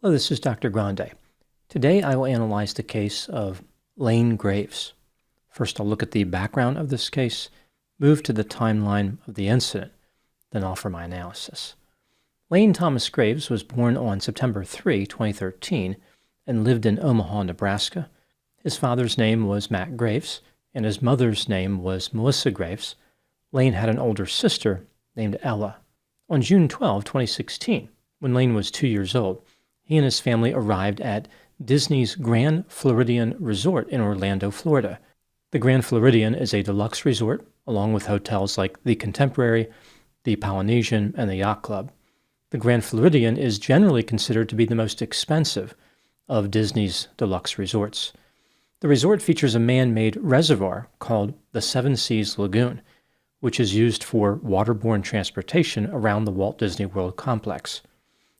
Hello, this is Dr. Grande. Today I will analyze the case of Lane Graves. First, I'll look at the background of this case, move to the timeline of the incident, then offer my analysis. Lane Thomas Graves was born on September 3, 2013, and lived in Omaha, Nebraska. His father's name was Matt Graves, and his mother's name was Melissa Graves. Lane had an older sister named Ella. On June 12, 2016, when Lane was 2 years old, he and his family arrived at Disney's Grand Floridian Resort in Orlando, Florida. The Grand Floridian is a deluxe resort, along with hotels like the Contemporary, the Polynesian, and the Yacht Club. The Grand Floridian is generally considered to be the most expensive of Disney's deluxe resorts. The resort features a man-made reservoir called the Seven Seas Lagoon, which is used for waterborne transportation around the Walt Disney World complex.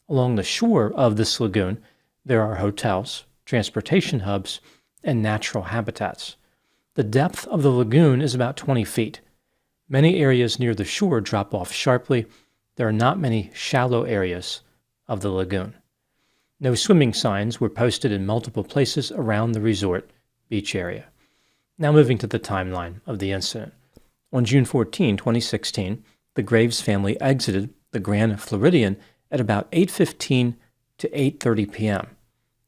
Along the shore of this lagoon, there are hotels, transportation hubs, and natural habitats. The depth of the lagoon is about 20 feet. Many areas near the shore drop off sharply. There are not many shallow areas of the lagoon. No swimming signs were posted in multiple places around the resort beach area. Now moving to the timeline of the incident. On June 14, 2016, the Graves family exited the Grand Floridian at about 8:15 to 8:30 p.m.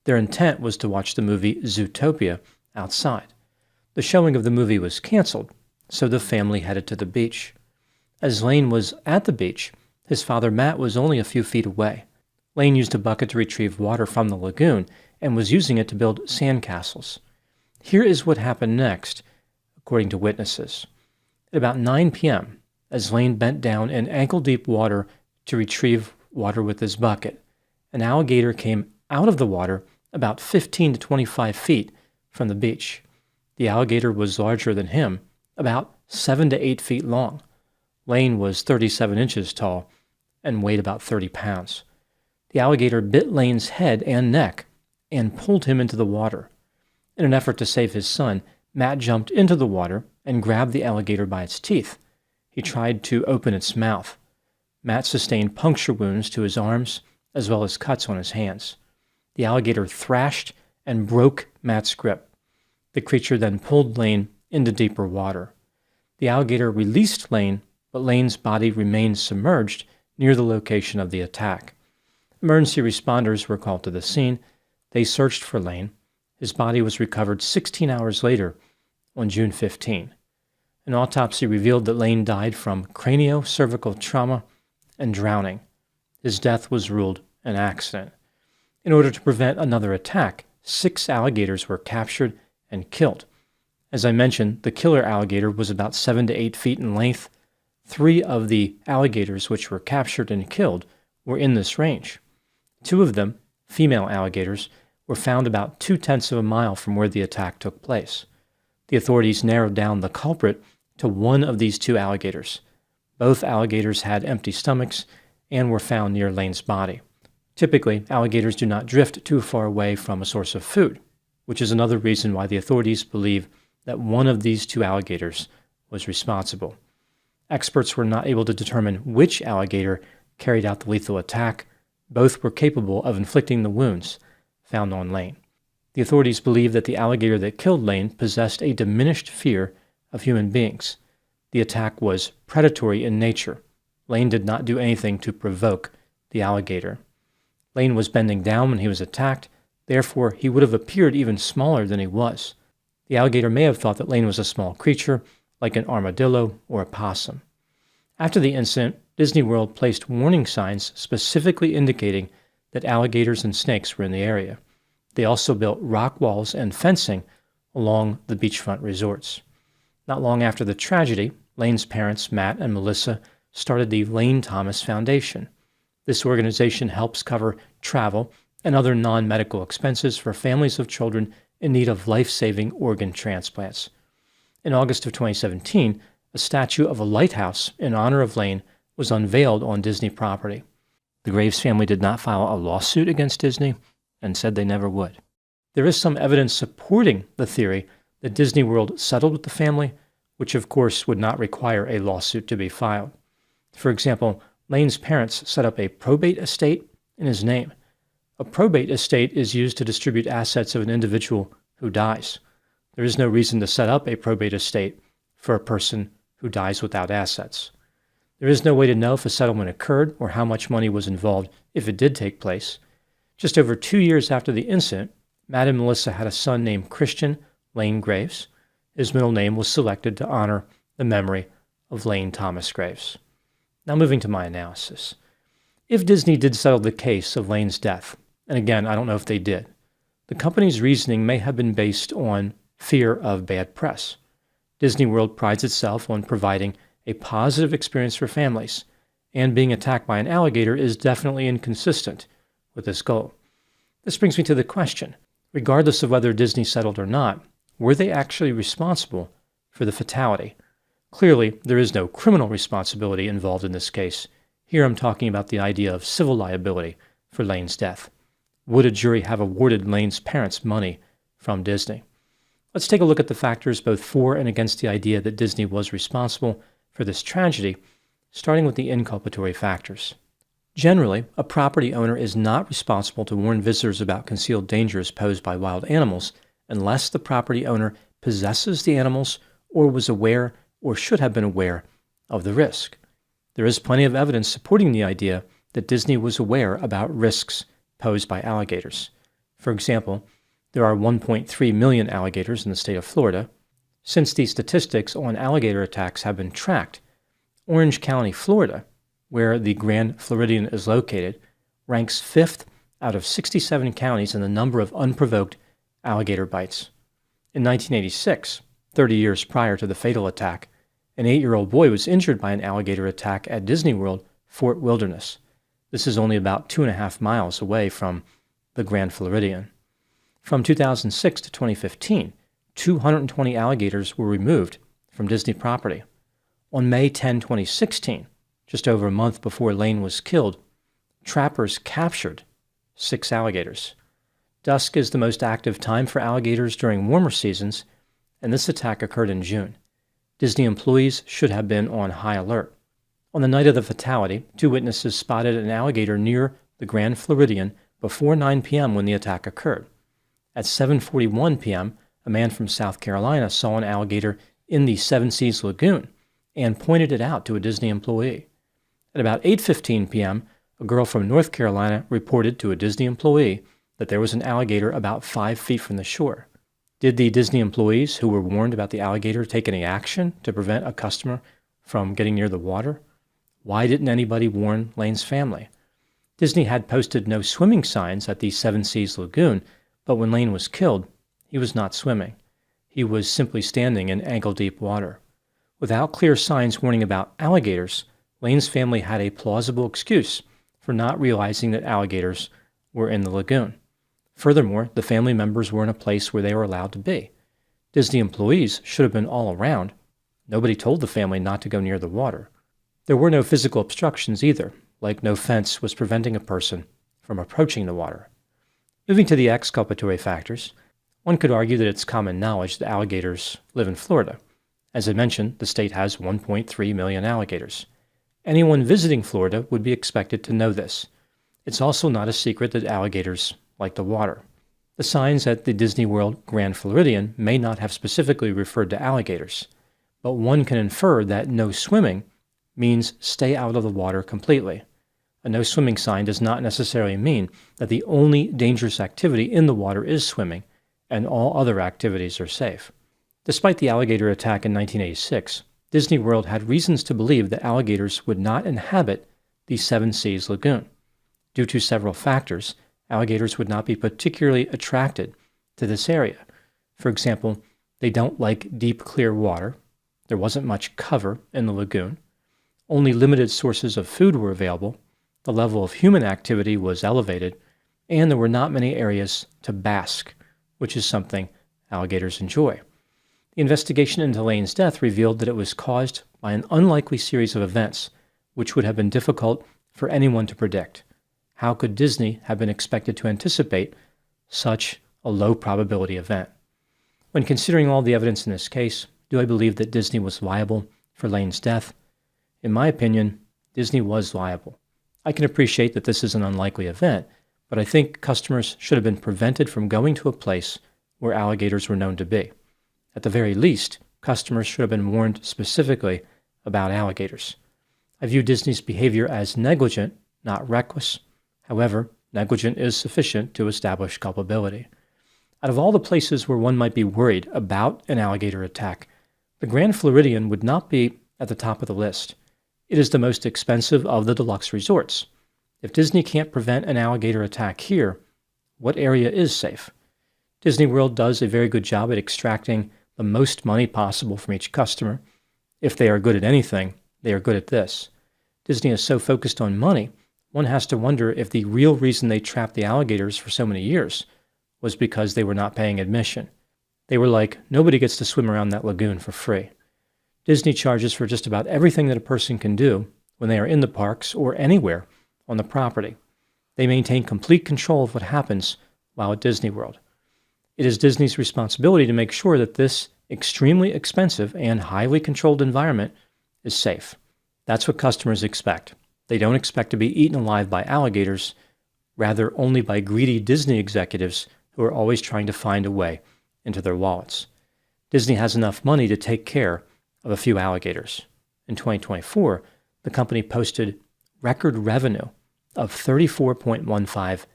Their intent was to watch the movie Zootopia outside. The showing of the movie was canceled, so the family headed to the beach. As Lane was at the beach, his father Matt was only a few feet away. Lane used a bucket to retrieve water from the lagoon and was using it to build sandcastles. Here is what happened next, according to witnesses. At about 9 p.m., as Lane bent down in ankle-deep water to retrieve water with his bucket, an alligator came out of the water about 15 to 25 feet from the beach. The alligator was larger than him, about 7 to 8 feet long. Lane was 37 inches tall and weighed about 30 pounds. The alligator bit Lane's head and neck and pulled him into the water. In an effort to save his son, Matt jumped into the water and grabbed the alligator by its teeth. He tried to open its mouth. Matt sustained puncture wounds to his arms as well as cuts on his hands. The alligator thrashed and broke Matt's grip. The creature then pulled Lane into deeper water. The alligator released Lane, but Lane's body remained submerged near the location of the attack. Emergency responders were called to the scene. They searched for Lane. His body was recovered 16 hours later on June 15. An autopsy revealed that Lane died from craniocervical trauma and drowning. His death was ruled an accident. In order to prevent another attack, 6 alligators were captured and killed. As I mentioned, the killer alligator was about 7 to 8 feet in length. 3 of the alligators which were captured and killed were in this range. 2 of them, female alligators, were found about 0.2 of a mile from where the attack took place. The authorities narrowed down the culprit to one of these 2 alligators. Both alligators had empty stomachs and were found near Lane's body. Typically, alligators do not drift too far away from a source of food, which is another reason why the authorities believe that one of these 2 alligators was responsible. Experts were not able to determine which alligator carried out the lethal attack. Both were capable of inflicting the wounds found on Lane. The authorities believe that the alligator that killed Lane possessed a diminished fear of human beings. The attack was predatory in nature. Lane did not do anything to provoke the alligator. Lane was bending down when he was attacked, therefore he would have appeared even smaller than he was. The alligator may have thought that Lane was a small creature, like an armadillo or a possum. After the incident, Disney World placed warning signs specifically indicating that alligators and snakes were in the area. They also built rock walls and fencing along the beachfront resorts. Not long after the tragedy, Lane's parents, Matt and Melissa, started the Lane Thomas Foundation. This organization helps cover travel and other non-medical expenses for families of children in need of life-saving organ transplants. In August of 2017, a statue of a lighthouse in honor of Lane was unveiled on Disney property. The Graves family did not file a lawsuit against Disney and said they never would. There is some evidence supporting the theory that Disney World settled with the family, which of course would not require a lawsuit to be filed. For example, Lane's parents set up a probate estate in his name. A probate estate is used to distribute assets of an individual who dies. There is no reason to set up a probate estate for a person who dies without assets. There is no way to know if a settlement occurred or how much money was involved if it did take place. Just over 2 years after the incident, Matt and Melissa had a son named Christian Lane Graves. His middle name was selected to honor the memory of Lane Thomas Graves. Now moving to my analysis. If Disney did settle the case of Lane's death, and again, I don't know if they did, the company's reasoning may have been based on fear of bad press. Disney World prides itself on providing a positive experience for families, and being attacked by an alligator is definitely inconsistent with this goal. This brings me to the question, regardless of whether Disney settled or not, were they actually responsible for the fatality? Clearly, there is no criminal responsibility involved in this case. Here I'm talking about the idea of civil liability for Lane's death. Would a jury have awarded Lane's parents money from Disney? Let's take a look at the factors both for and against the idea that Disney was responsible for this tragedy, starting with the inculpatory factors. Generally, a property owner is not responsible to warn visitors about concealed dangers posed by wild animals unless the property owner possesses the animals or was aware or should have been aware of the risk. There is plenty of evidence supporting the idea that Disney was aware about risks posed by alligators. For example, there are 1.3 million alligators in the state of Florida. Since these statistics on alligator attacks have been tracked, Orange County, Florida, where the Grande Floridian is located, ranks 5th out of 67 counties in the number of unprovoked alligator bites. In 1986, 30 years prior to the fatal attack, an 8-year-old boy was injured by an alligator attack at Disney World, Fort Wilderness. This is only about 2.5 miles away from the Grande Floridian. From 2006 to 2015, 220 alligators were removed from Disney property. On May 10, 2016, just over a month before Lane was killed, trappers captured 6 alligators. Dusk is the most active time for alligators during warmer seasons, and this attack occurred in June. Disney employees should have been on high alert. On the night of the fatality, 2 witnesses spotted an alligator near the Grande Floridian before 9 p.m. when the attack occurred. At 7:41 p.m., a man from South Carolina saw an alligator in the Seven Seas Lagoon and pointed it out to a Disney employee. At about 8:15 p.m., a girl from North Carolina reported to a Disney employee that there was an alligator about 5 feet from the shore. Did the Disney employees who were warned about the alligator take any action to prevent a customer from getting near the water? Why didn't anybody warn Lane's family? Disney had posted no swimming signs at the Seven Seas Lagoon, but when Lane was killed, he was not swimming. He was simply standing in ankle-deep water. Without clear signs warning about alligators, Lane's family had a plausible excuse for not realizing that alligators were in the lagoon. Furthermore, the family members were in a place where they were allowed to be. Disney employees should have been all around. Nobody told the family not to go near the water. There were no physical obstructions either, like no fence was preventing a person from approaching the water. Moving to the exculpatory factors, one could argue that it's common knowledge that alligators live in Florida. As I mentioned, the state has 1.3 million alligators. Anyone visiting Florida would be expected to know this. It's also not a secret that alligators like the water. The signs at the Disney World Grande Floridian may not have specifically referred to alligators, but one can infer that no swimming means stay out of the water completely. A no swimming sign does not necessarily mean that the only dangerous activity in the water is swimming, and all other activities are safe. Despite the alligator attack in 1986, Disney World had reasons to believe that alligators would not inhabit the Seven Seas Lagoon. Due to several factors, alligators would not be particularly attracted to this area. For example, they don't like deep, clear water. There wasn't much cover in the lagoon. Only limited sources of food were available. The level of human activity was elevated, and there were not many areas to bask, which is something alligators enjoy. The investigation into Lane's death revealed that it was caused by an unlikely series of events, which would have been difficult for anyone to predict. How could Disney have been expected to anticipate such a low probability event? When considering all the evidence in this case, do I believe that Disney was liable for Lane's death? In my opinion, Disney was liable. I can appreciate that this is an unlikely event, but I think customers should have been prevented from going to a place where alligators were known to be. At the very least, customers should have been warned specifically about alligators. I view Disney's behavior as negligent, not reckless. However, negligent is sufficient to establish culpability. Out of all the places where one might be worried about an alligator attack, the Grand Floridian would not be at the top of the list. It is the most expensive of the deluxe resorts. If Disney can't prevent an alligator attack here, what area is safe? Disney World does a very good job at extracting the most money possible from each customer. If they are good at anything, they are good at this. Disney is so focused on money, one has to wonder if the real reason they trapped the alligators for so many years was because they were not paying admission. They were like, nobody gets to swim around that lagoon for free. Disney charges for just about everything that a person can do when they are in the parks or anywhere on the property. They maintain complete control of what happens while at Disney World. It is Disney's responsibility to make sure that this extremely expensive and highly controlled environment is safe. That's what customers expect. They don't expect to be eaten alive by alligators, rather only by greedy Disney executives who are always trying to find a way into their wallets. Disney has enough money to take care of a few alligators. In 2024, the company posted record revenue of $34.15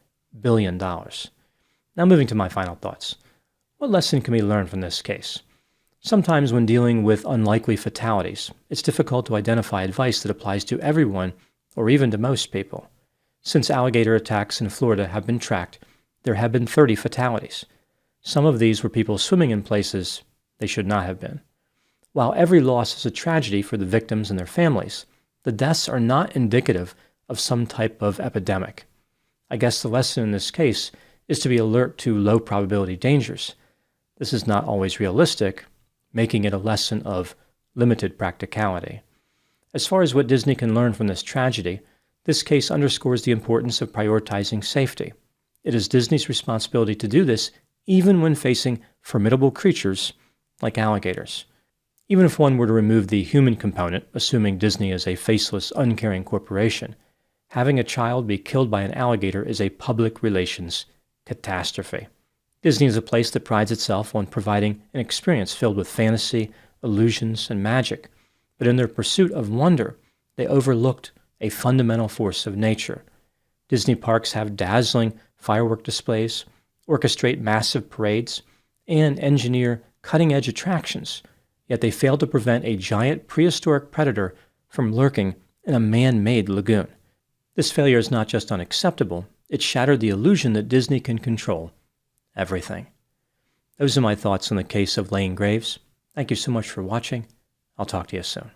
billion. Now moving to my final thoughts. What lesson can we learn from this case? Sometimes when dealing with unlikely fatalities, it's difficult to identify advice that applies to everyone or even to most people. Since alligator attacks in Florida have been tracked, there have been 30 fatalities. Some of these were people swimming in places they should not have been. While every loss is a tragedy for the victims and their families, the deaths are not indicative of some type of epidemic. I guess the lesson in this case is to be alert to low probability dangers. This is not always realistic, making it a lesson of limited practicality. As far as what Disney can learn from this tragedy, this case underscores the importance of prioritizing safety. It is Disney's responsibility to do this even when facing formidable creatures like alligators. Even if one were to remove the human component, assuming Disney is a faceless, uncaring corporation, having a child be killed by an alligator is a public relations catastrophe. Disney is a place that prides itself on providing an experience filled with fantasy, illusions, and magic, but in their pursuit of wonder, they overlooked a fundamental force of nature. Disney parks have dazzling firework displays, orchestrate massive parades, and engineer cutting-edge attractions, yet they failed to prevent a giant prehistoric predator from lurking in a man-made lagoon. This failure is not just unacceptable, it shattered the illusion that Disney can control everything. Those are my thoughts on the case of Lane Graves. Thank you so much for watching. I'll talk to you soon.